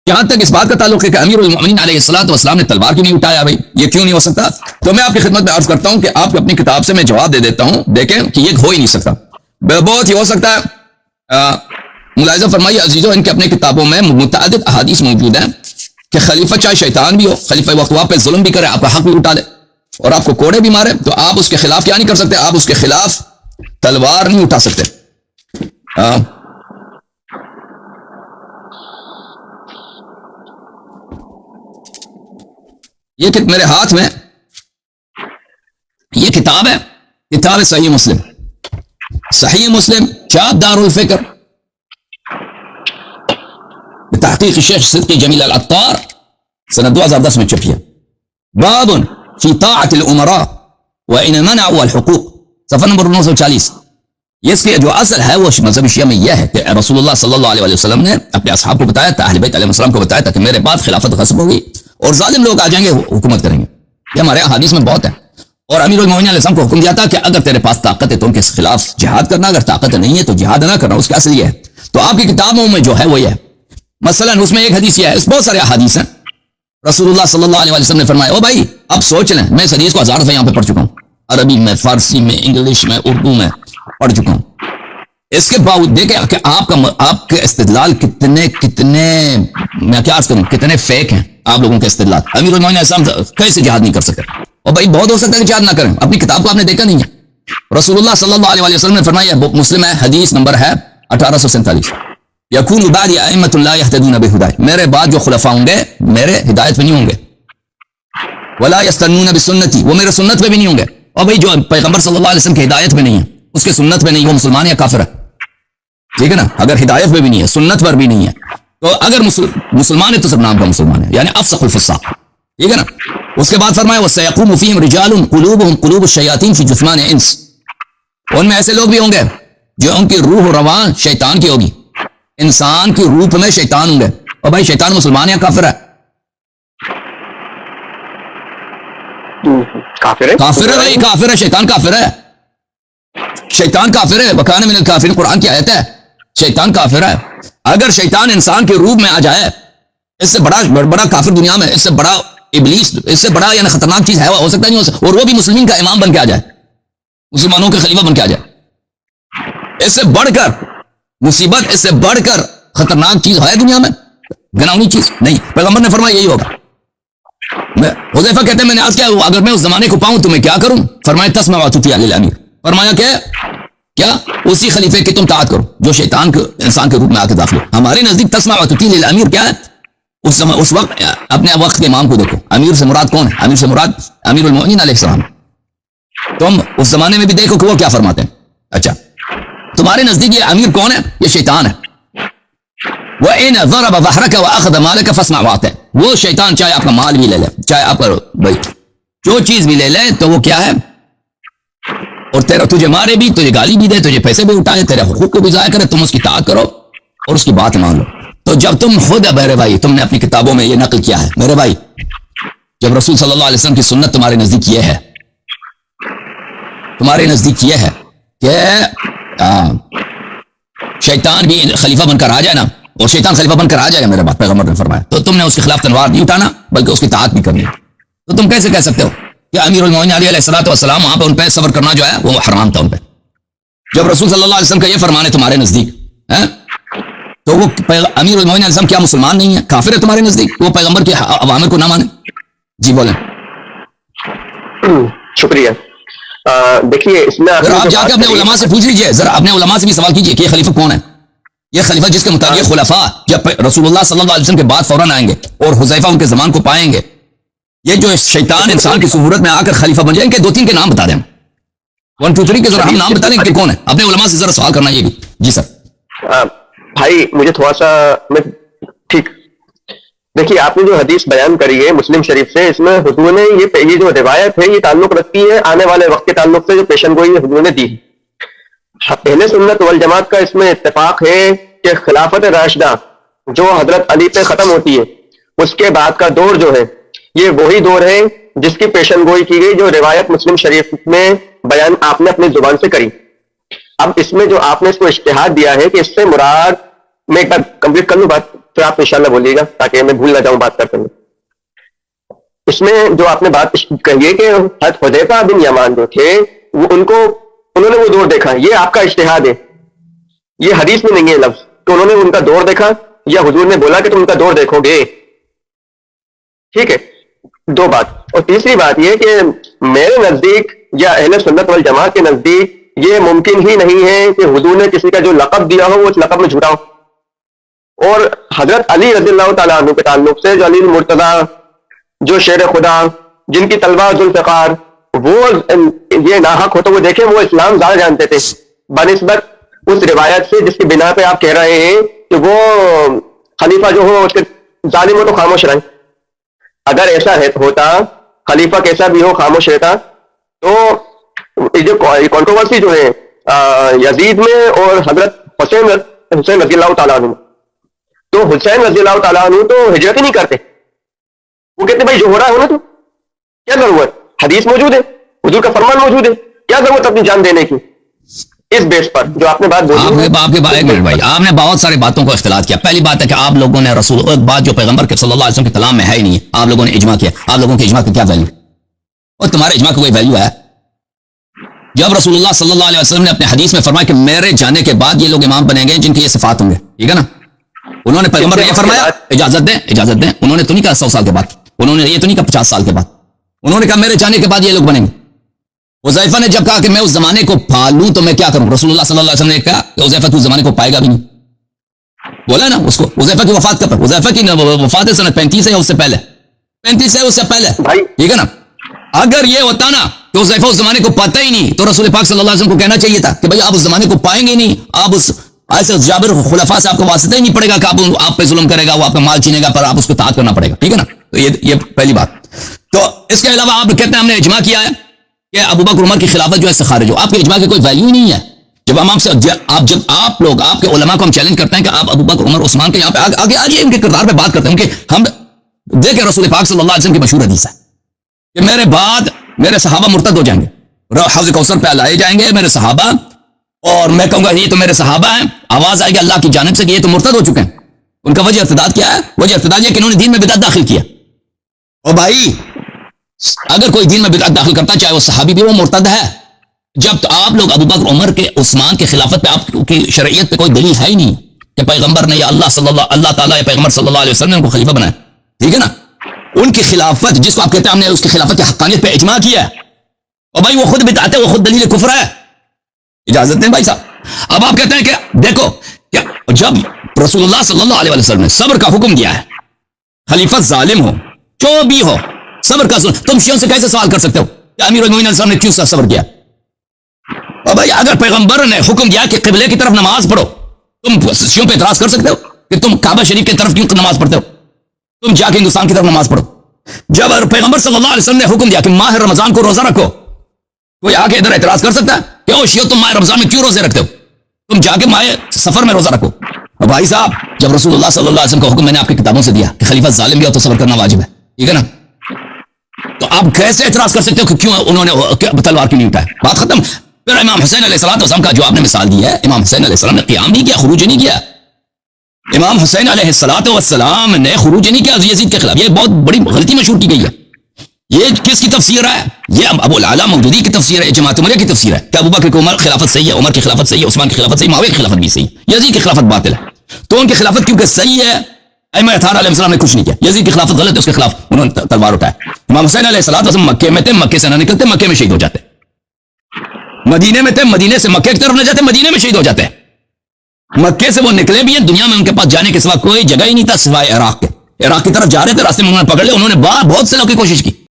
یہاں تک اس بات کا تعلق ہے کہ امیر المؤمنین علیہ الصلوۃ والسلام نے تلوار کیوں نہیں اٹھایا بھائی؟ یہ کیوں نہیں ہو سکتا؟ تو میں آپ کی خدمت میں عرض کرتا ہوں کہ آپ کو اپنی کتاب سے میں جواب دے دیتا ہوں، دیکھیں کہ یہ ہو ہی نہیں سکتا، بہت ہی ہو سکتا ہے۔ ملاحظہ فرمائیے عزیزو، ان کے اپنے کتابوں میں متعدد احادیث موجود ہیں کہ خلیفہ چاہے شیطان بھی ہو، خلیفہ وقت آپ پہ ظلم بھی کرے، آپ کا حق بھی اٹھا دے اور آپ کو کوڑے بھی مارے، تو آپ اس کے خلاف کیا نہیں کر سکتے؟ آپ اس کے خلاف تلوار نہیں اٹھا سکتے۔ یہ میرے ہاتھ میں یہ کتاب ہے، کتاب صحیح مسلم، صحیح مسلم چاپ دار الفکر تحقیق شیخ صدقی جمیل العطار سنہ 2010 میں چھپی ہے۔ باب فی طاعت الامراء وان منعوا الحقوق، صفحہ نمبر 940۔ یہ اس کی جو اصل ہے وہ مذہب شیعہ میں یہ ہے کہ رسول اللہ صلی اللہ علیہ وسلم نے اپنے اصحاب کو بتایا تھا، اہل بیت علیہ السلام کو بتایا تھا کہ میرے بعد خلافت غصب ہوگی اور ظالم لوگ آ جائیں گے حکومت کریں گے، یہ ہمارے حدیث میں بہت ہے۔ اور امیر المومنین علیہ السلام کو حکم دیا تھا کہ اگر تیرے پاس طاقت ہے تو ان کے خلاف جہاد کرنا، اگر طاقت نہیں ہے تو جہاد نہ کرنا، اس کا اصل یہ ہے۔ تو آپ کی کتابوں میں جو ہے وہ یہ ہے، مثلا اس میں ایک حدیث یہ ہے، اس بہت سارے حدیث ہیں، رسول اللہ صلی اللہ علیہ وسلم نے فرمایا، او بھائی اب سوچ لیں، میں اس حدیث کو 1000 دفعہ یہاں پہ پڑھ چکا ہوں، عربی میں، فارسی میں، انگلش میں، اردو میں پڑھ چکا ہوں۔ اس کے باوجود دیکھیں کہ آپ کے استدلال کتنے میں کیا عرض کروں، کتنے فیک ہیں آپ لوگوں کے استدلال۔ امیر المومنین علیہ السلام کیسے جہاد نہیں کر سکتے؟ اور بھائی بہت ہو سکتا ہے کہ جہاد نہ کریں، اپنی کتاب کو آپ نے دیکھا نہیں ہے۔ رسول اللہ صلی اللہ علیہ وسلم نے فرمایا، مسلم ہے، حدیث نمبر ہے 1847، یکون بعدی ائمۃ لا یہتدون بہدای، میرے بعد جو خلفاء ہوں گے میرے ہدایت پہ نہیں ہوں گے، ولا یستنون بسنتی، وہ میرے سنت پہ بھی نہیں ہوں گے۔ اور بھائی جو پیغمبر صلی اللہ علیہ وسلم کی ہدایت پہ نہیں ہے، اس کے سنت پہ نہیں، وہ مسلمان یا کافر ہے، ٹھیک ہے نا؟ اگر ہدایت پہ بھی نہیں ہے، سنت پر بھی نہیں ہے، تو اگر مسلمان ہے تو سب نام کا مسلمان ہے، یعنی افسق الفساق، ٹھیک ہے نا؟ اس کے بعد فرمایا، وَسَيَقُومُ فِيهِمْ رِجَالٌ قُلُوبُهُمْ قُلُوبُ الشَّيَاطِينِ فِي جُثْمَانِ الْإِنسِ، ان میں ایسے لوگ بھی ہوں گے جو ان کی روح رواں شیطان کی ہوگی، انسان کی روح میں شیطان ہوں گے۔ اور بھائی شیطان مسلمان یا کافر ہے؟ کافر ہے، کافر ہے بھائی، کافر ہے، شیطان کافر ہے، شیطان کافر ہے، وَكَانَ مِنَ الْكَافِرِينَ، قرآن کی آیت ہے، شیطان کافر ہے۔ اگر شیطان انسان کے روح میں آ جائے، اس سے بڑا کافر دنیا میں، اس سے بڑا ابلیس، اس سے بڑا یعنی خطرناک چیز ہے، ہو سکتا نہیں ہو سکتا، اور وہ بھی مسلمین کا امام بن کے آ جائے، مسلمانوں کے خلیفہ بن کے آ جائے، اس سے بڑھ کر مصیبت، اس سے بڑھ کر خطرناک چیز ہے دنیا میں؟ گناہونی چیز نہیں۔ پیغمبر نے فرمایا یہی ہوگا۔ حذیفہ کہتے ہیں میں نے عرض کیا اگر میں اس زمانے کو پاؤں تو میں کیا کروں؟ فرمایا تسمع وتطیع للامیر، فرمایا کہ کیا اسی خلیفے کی تم طاعت کرو جو شیطان کے انسان کے روپ میں آ کے داخل ہو۔ ہمارے نزدیک تسمع وتطیع للامیر کیا ہے؟ اس وقت اپنے وقت کے امام کو دیکھو، امیر سے مراد کون ہے؟ امیر سے مراد امیر المؤمنین علیہ السلام۔ تم اس زمانے میں بھی دیکھو کہ وہ کیا فرماتے ہیں۔ اچھا تمہارے نزدیک یہ امیر کون ہے؟ یہ شیطان ہے۔ وَإِنَ ضَرَبَ ظَهْرَكَ وَأَخَذَ مَالَكَ فَاسْمَعْ وَأَطِعْ، وہ شیطان چاہے آپ کا مال بھی لے لے، چاہے آپ کا بھائی جو چیز بھی لے لے تو وہ کیا ہے، اور تجھے مارے بھی، تجھے گالی بھی دے، تجھے پیسے بھی اٹھائے، تیرے حقوق کو بھی ضائع کرے، تم اس کی اطاعت کرو اور اس کی بات مان لو۔ تو جب تم خود میرے بھائی، تم نے اپنی کتابوں میں یہ نقل کیا ہے میرے بھائی، جب رسول صلی اللہ علیہ وسلم کی سنت تمہارے نزدیک یہ ہے، تمہارے نزدیک یہ ہے کہ شیطان بھی خلیفہ بن کر آ جائے نا، اور شیطان خلیفہ بن کر آ جائے گا میرے بعد، پیغمبر نے فرمایا، تو تم نے اس کے خلاف تلوار نہیں اٹھانا بلکہ اس کی اطاعت بھی کرنی ہے۔ تو تم کیسے کہہ سکتے ہو کہ امیر المومنین علیہ السلام وہاں پہ ان پہ صبر کرنا جو ہے وہ حرام تھا ان پہ، جب رسول صلی اللہ علیہ وسلم کا یہ فرمان ہے تمہارے نزدیک ہے، تو وہ امیر المومنین علیہ السلام کیا مسلمان نہیں ہے، کافر ہے تمہارے نزدیک؟ وہ پیغمبر کے اوامر کو نہ مانے؟ جی بولیں۔ شکریہ۔ دیکھیے اس میں آپ جا کے اپنے علماء سے پوچھ لیجئے، ذرا اپنے علماء سے بھی سوال کیجئے کہ یہ خلیفہ کون ہے، یہ خلیفہ جس کے مطابق یہ خلفاء جب رسول اللہ صلی اللہ علیہ وسلم کے بعد فوراً آئیں گے اور حذیفہ ان کے زمان کو پائیں گے، یہ جو شیطان انسان کی صورت میں آ کر خلیفہ بن جائیں گے، 2-3 کے نام بتا دیں، 1 2 3 کے ذرا ہم نام بتا دیں کہ کون ہے، اپنے علماء سے ذرا سوال کرنا یہ بھی۔ جی سر۔ بھائی مجھے تھوڑا سا ٹھیک، دیکھیے آپ نے جو حدیث بیان کری ہے مسلم شریف سے، اس میں حضور نے یہ جو روایت ہے یہ تعلق رکھتی ہے آنے والے وقت کے تعلق سے جو پیشن گوئی حضور نے دی۔ اہل سنت والجماعت کا اس میں اتفاق ہے کہ خلافت راشدہ جو حضرت علی پہ ختم ہوتی ہے، اس کے بعد کا دور جو ہے یہ وہی دور ہے جس کی پیشن گوئی کی گئی جو روایت مسلم شریف میں بیان آپ نے اپنی زبان سے کری۔ اب اس میں جو آپ نے اس کو اجتہاد دیا ہے کہ اس سے مراد، میں ایک بار کمپلیٹ کر لوں بات، پھر آپ انشاءاللہ بولیے گا تاکہ میں بھول نہ جاؤں بات کرتے ہوئے. اس میں جو آپ نے بات کہی ہے کہ حضرت حذیفہ بن یمان جو تھے وہ انہوں نے وہ دور دیکھا, یہ آپ کا اجتہاد ہے, یہ حدیث میں نہیں ہے لفظ کہ انہوں نے ان کا دور دیکھا یا حضور نے بولا کہ تم ان کا دور دیکھو گے. ٹھیک ہے, دو بات. اور تیسری بات یہ کہ میرے نزدیک یا اہل سنت والجماعت کے نزدیک یہ ممکن ہی نہیں ہے کہ حضور نے کسی کا جو لقب دیا ہو وہ اس لقب میں جھوٹا ہو. اور حضرت علی رضی اللہ تعالیٰ عنہ کے تعلق سے جو علی المرتضیٰ جو شیر خدا جن کی طلبہ ذوالفقار وہ یہ ناحق ہو تو وہ دیکھیں وہ اسلام زیادہ جانتے تھے بنسبت اس روایت سے جس کی بنا پہ آپ کہہ رہے ہیں کہ وہ خلیفہ جو ہو اس کے ظالم ہو تو خاموش رہیں. اگر ایسا ہوتا خلیفہ کیسا بھی ہو خاموش رہتا تو یہ جو کنٹروورسی جو ہے یزید میں اور حضرت حسین رضی اللہ تعالیٰ عنہ, تو حسین رضی اللہ تعالیٰ عنہ تو ہجرت ہی نہیں کرتے. وہ کہتے بھائی جو ہو رہا ہے ہونا تو کیا ضرورت, حدیث موجود ہے, حضور کا فرمان موجود ہے, کیا ضرورت اپنی جان دینے کی. اس بیس پر جو آپ نے بات بولی بھائی آپ نے بہت ساری باتوں کو اختلاط کیا. پہلی بات ہے کہ آپ لوگوں نے رسول ایک بات جو پیغمبر کے صلی اللہ علیہ وسلم کے کلام میں ہے ہی نہیں, آپ لوگوں نے اجماع کیا. آپ لوگوں کے اجماع کی کیا ویلیو, اور تمہارے اجماع کی کوئی ویلیو ہے؟ جب رسول اللہ صلی اللہ علیہ وسلم نے اپنے حدیث میں فرمایا کہ میرے جانے کے بعد یہ لوگ امام بنیں گے جن کی یہ صفات ہوں گے, ٹھیک ہے نا, انہوں نے پیغمبر نے یہ فرمایا اجازت دیں, انہوں نے تو نہیں کہا 100 سال کے بعد, انہوں نے یہ تو نہیں کہا 50 سال کے بعد, انہوں نے کہا میرے جانے کے بعد یہ لوگ بنیں گے. حذیفہ نے جب کہا کہ میں اس زمانے کو پالوں تو میں کیا کروں, رسول اللہ صلی اللہ علیہ وسلم نے کہا کہ حذیفہ تو اس زمانے کو پائے گا بھی نہیں. بولا نا اس کو, حذیفہ کی وفات کب ہے, حذیفہ کی وفات سنت 35 ہے یا اس سے پہلے, 35 ہے اس سے پہلے, ٹھیک ہے نا. اگر یہ ہوتا نا کہ حذیفہ اس زمانے کو پاتا ہی نہیں تو رسول پاک صلی اللہ علیہ وسلم کو کہنا چاہیے تھا کہ بھئی آپ اس زمانے کو پائیں گے نہیں, آپ اس ایسے جابر خلفاء سے آپ کو واسطہ ہی نہیں پڑے گا کہ آپ پہ ظلم کرے گا, وہ آپ کا مال چھینے گا, پر آپ اس کو اطاعت کرنا پڑے گا, ٹھیک ہے نا. تو یہ پہلی بات. تو اس کے علاوہ آپ کہتے ہیں ہم نے اجماع کیا ہے کہ ابو بکر عمر کی خلافت جو ہے خارج ہو. آپ کے اجماع کی کوئی ویلیو ہی نہیں ہے. جب آپ لوگ آپ کے علماء کو ہم چیلنج کرتے ہیں کہ آپ ابو بکر عمر عثمان کے یہاں پہ آگے آجیے, ان کے کردار پہ بات کرتے ہیں, کہ ہم دیکھیں رسول پاک صلی اللہ علیہ وسلم کی مشہور حدیث ہے کہ میرے بعد میرے صحابہ مرتد ہو جائیں گے, حوض کوثر پہ لائے جائیں گے میرے صحابہ, اور میں کہوں گا یہ تو میرے صحابہ ہیں, آواز آئے گی اللہ کی جانب سے کہ یہ تو مرتد ہو چکے ہیں. ان کا وجہ ارتداد کیا ہے؟ وجہ ارتداد یہ کہ انہوں نے دین میں بدعت داخل کیا. اور بھائی اگر کوئی دین میں بدعت داخل کرتا چاہے وہ صحابی بھی, وہ مرتد ہے. جب تو آپ لوگ ابو بکر عمر کے عثمان کے خلافت پہ آپ کی شرعیت پہ کوئی دلیل ہے ہی نہیں کہ پیغمبر نے یا اللہ تعالیٰ یا پیغمبر صلی اللہ علیہ وسلم نے ان کو خلیفہ بنایا, ٹھیک ہے نا. ان کی خلافت جس کو آپ کہتے ہیں ہم نے اس کی خلافت کی حقانیت پہ اجماع کیا ہے, اور بھائی وہ خود بدعت ہے, وہ خود دلیل کفر ہے. اجازت دیں بھائی صاحب. اب آپ کہتے ہیں کہ دیکھو کیا جب رسول اللہ صلی اللہ علیہ وسلم نے صبر کا حکم دیا ہے, خلیفت ظالم ہو جو بھی ہو صبر کا, تم شیعوں سے کیسے سوال کر سکتے ہو کہ امیر المومنین صاحب نے کیوں صبر کیا؟ اور بھائی اگر پیغمبر نے حکم دیا کہ قبلے کی طرف نماز پڑھو, تم شیعوں پہ اعتراض کر سکتے ہو کہ تم کعبہ شریف کی طرف کیوں نماز پڑھتے ہو, تم جا کے ہندوستان کی طرف نماز پڑھو. جب پیغمبر صلی اللہ علیہ وسلم نے حکم دیا کہ ماہ رمضان کو روزہ رکھو, کوئی آ کے ادھر اعتراض کر سکتا ہے کہ او شیعو تم ماہ رمضان میں کیوں روزے رکھتے ہو, تم جا کے ماہ سفر میں روزہ رکھو. اور بھائی صاحب جب رسول اللہ صلی اللہ علیہ وسلم کا حکم میں نے آپ کی کتابوں سے دیا کہ خلیفہ ظالم بھی ہو تو صبر کرنا واجب ہے, ٹھیک ہے نا, تو آپ کیسے اعتراض کر سکتے ہو کہ کیوں انہوں نے تلوار کیوں نہیں اٹھایا؟ بات ختم. پھر امام حسین علیہ السلام کا جو آپ نے مثال دی ہے, امام حسین علیہ السلام نے قیام نہیں کیا, خروج نہیں کیا. امام حسین علیہ السلام نے خروج نہیں کیا یزید کے خلاف. یہ بہت بڑی غلطی مشہور کی گئی ہے. یہ کس کی تفسیر ہے؟ یہ ابو العلا مودودی کی تفسیر ہے, جماعت عمریہ کی تفسیر ہے کہ ابو بکر کی عمر خلافت صحیح ہے, عمر کی خلافت صحیح ہے, عثمان کی خلافت صحیح, معاویہ کی خلافت بھی صحیح, یزید کی خلافت باطل ہے. تو ان کی خلافت کیونکہ صحیح ہے, ائمہ اطہار علیہ السلام نے کچھ نہیں کیا. یزید کی خلافت غلط ہے, اس کے خلاف انہوں نے تلوار اٹھایا. امام حسین علیہ السلام مکے میں تھے, مکے سے نہ نکلتے, مکے میں شہید ہو جاتے. مدینے میں تھے, مدینے سے مکے کی طرف نہ جاتے, مدینے میں شہید ہو جاتے. مکے سے وہ نکلے بھی ہیں, دنیا میں ان کے پاس جانے کے سوا کوئی جگہ ہی نہیں تھا سوائے عراق کے. عراق کی طرف جا رہے تھے, راستے میں انہوں نے پکڑ لیا, انہوں نے بہت سے لوگوں کی کوشش کی,